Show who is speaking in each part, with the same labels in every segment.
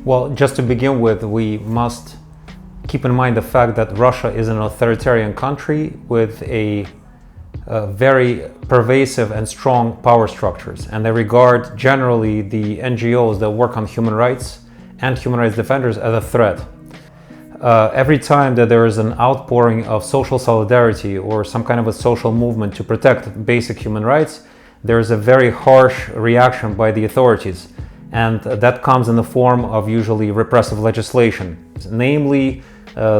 Speaker 1: Well, just to begin with, we must keep in mind the fact that Russia is an authoritarian country with a very pervasive and strong power structures, and they regard generally the NGOs that work on human rights and human rights defenders as a threat. Every time that there is an outpouring of social solidarity or some kind of a social movement to protect basic human rights, there is a very harsh reaction by the authorities, and that comes in the form of usually repressive legislation, namely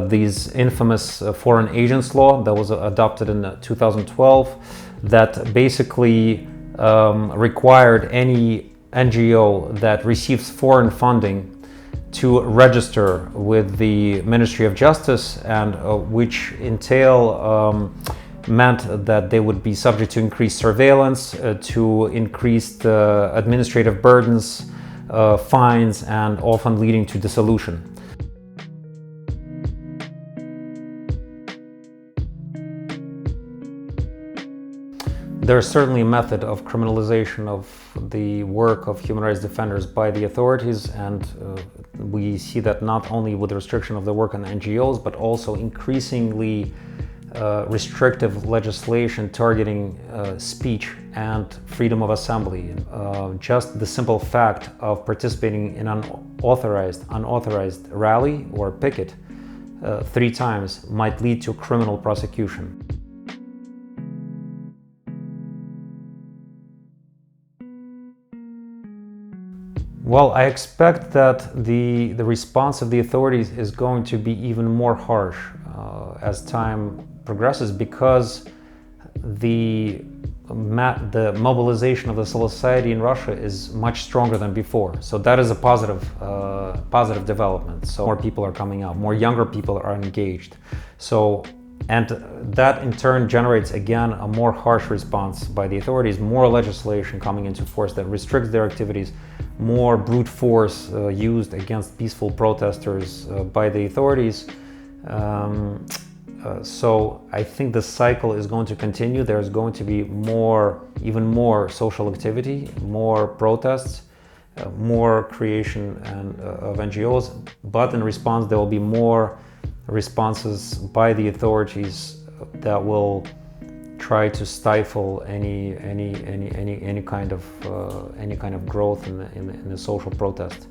Speaker 1: these infamous foreign agents law that was adopted in 2012 that basically required any NGO that receives foreign funding to register with the Ministry of Justice, and which meant that they would be subject to increased surveillance, to increased administrative burdens, fines, and often leading to dissolution. There's certainly a method of criminalization of the work of human rights defenders by the authorities, and we see that not only with the restriction of the work on NGOs, but also increasingly restrictive legislation targeting speech and freedom of assembly. Just the simple fact of participating in an unauthorized rally or picket 3 times might lead to criminal prosecution. Well, I expect that the response of the authorities is going to be even more harsh as time progresses, because the mobilization of the civil society in Russia is much stronger than before. So that is a positive development. So more people are coming out, more younger people are engaged. And that in turn generates again a more harsh response by the authorities, more legislation coming into force that restricts their activities, more brute force used against peaceful protesters by the authorities. So I think the cycle is going to continue. There's going to be even more social activity, more protests, more creation of NGOs, but in response there will be more responses by the authorities that will try to stifle any kind of growth in the social protest.